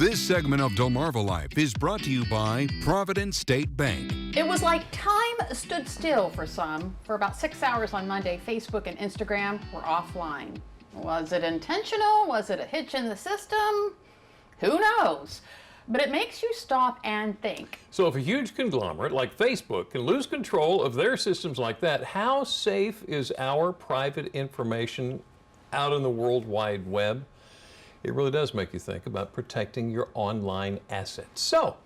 This segment of Delmarva Life is brought to you by Provident State Bank. It was like time stood still for some. For about 6 hours on Monday, Facebook and Instagram were offline. Was it intentional? Was it a hitch in the system? Who knows? But it makes you stop and think. So if a huge conglomerate like Facebook can lose control of their systems like that, how safe is our private information out in the World Wide Web? It really does make you think about protecting your online assets. So,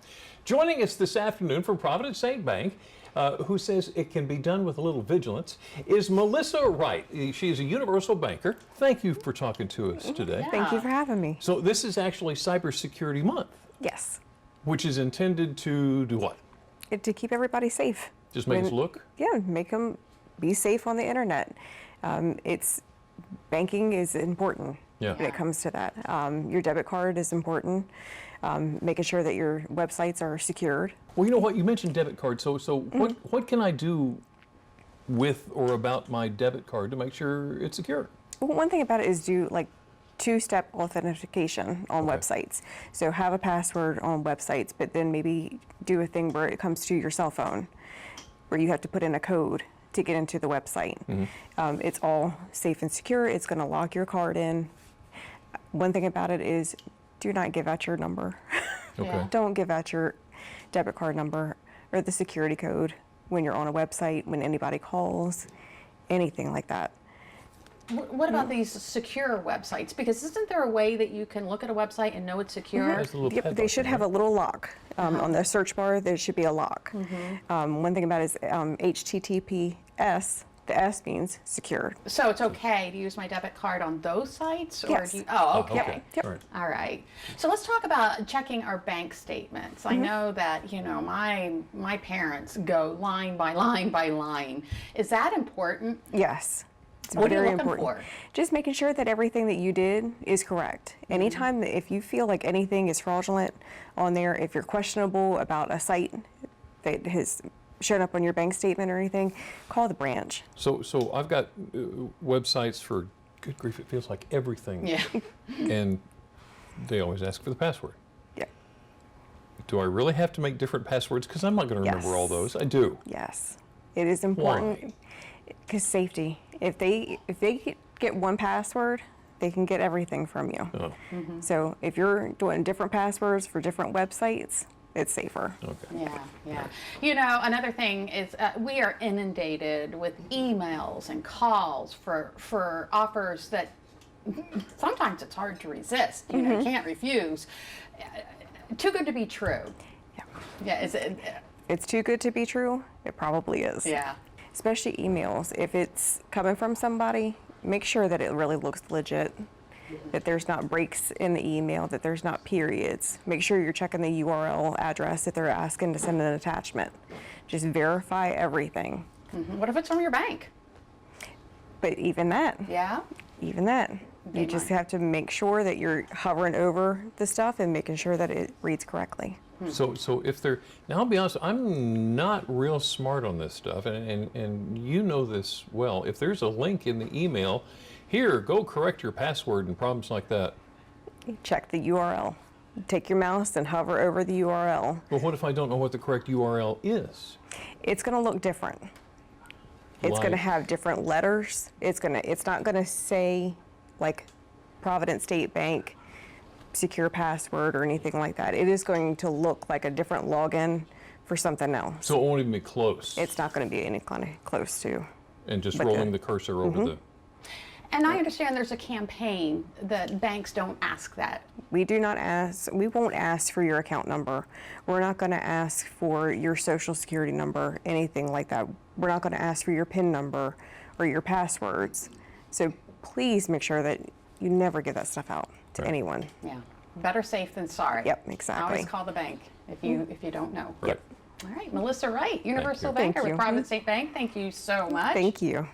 joining us this afternoon from Provident State Bank, who says it can be done with a little vigilance, is Melissa Wright. She's a universal banker. Thank you for talking to us today. Yeah. Thank you for having me. So this is actually Cybersecurity Month, Yes. which is intended to do what? To keep everybody safe. Just make us look? Yeah, make them be safe on the internet. Banking is important. Yeah. When it comes to that. Your debit card is important. Making sure that your websites are secured. Well, you know what? You mentioned debit card. So what can I do with or about my debit card to make sure it's secure? Well, one thing about it is do like two-step authentication on websites. So have a password on websites, but then maybe do a thing where it comes to your cell phone, where you have to put in a code to get into the website. It's all safe and secure. It's going to lock your card in. One thing about it is do not give out your number. Okay. Don't give out your debit card number or the security code when you're on a website, when anybody calls, anything like that. What about these secure websites? Because isn't there a way that you can look at a website and know it's secure? There's a little Yep, padlock they should in have there. a little lock. On the search bar, there should be a lock. One thing about it is HTTPS, the S means secure. So it's okay to use my debit card on those sites? Or Yes. do you, oh, okay. Okay. Yep. All right. All right. So let's talk about checking our bank statements. I know that, my parents go line by line by line. Is that important? Yes. It's What are you very looking important. for? Just making sure that everything that you did is correct. Anytime that if you feel like anything is fraudulent on there, if you're questionable about a site that has shown up on your bank statement or anything, call the branch. So I've got websites for, good grief, it feels like everything. Yeah. And they always ask for the password. Yeah. Do I really have to make different passwords? Because I'm not going to remember all those. I do. Yes. It is important because safety. If they get one password, they can get everything from you. Oh, So if you're doing different passwords for different websites, it's safer. okay. Yeah. Another thing is we are inundated with emails and calls for offers that sometimes it's hard to resist. You can't refuse. Too good to be true. Yeah. Yeah. Is it? It's too good to be true. It probably is. Yeah. Especially emails. If it's coming from somebody, make sure that it really looks legit, that there's not breaks in the email, that there's not periods. Make sure you're checking the URL address if they're asking to send an attachment. Just verify everything. What if it's from your bank? But even that, Yeah. you just have to make sure that you're hovering over the stuff and making sure that it reads correctly. So if they're, now I'll be honest, I'm not real smart on this stuff, and you know this well. If there's a link in the email, here, go correct your password and problems like that. Check the URL. Take your mouse and hover over the URL. Well, what if I don't know what the correct URL is? It's going to look different. It's going to Like- have different letters. It's not going to say like Provident State Bank secure password or anything like that. It is going to look like a different login for something else. So it won't even be close. It's not going to be any kind of close to. And just but rolling the cursor over the. And I understand there's a campaign that banks don't ask that. We won't ask for your account number. We're not going to ask for your social security number, anything like that. We're not going to ask for your PIN number or your passwords. So please make sure that you never give that stuff out to Right. anyone. Yeah. Better safe than sorry. Yep, exactly. Always call the bank if you don't know. Right. All right, Melissa Wright, Universal you. Banker Thank with you. Provident State Bank. Thank you so much. Thank you.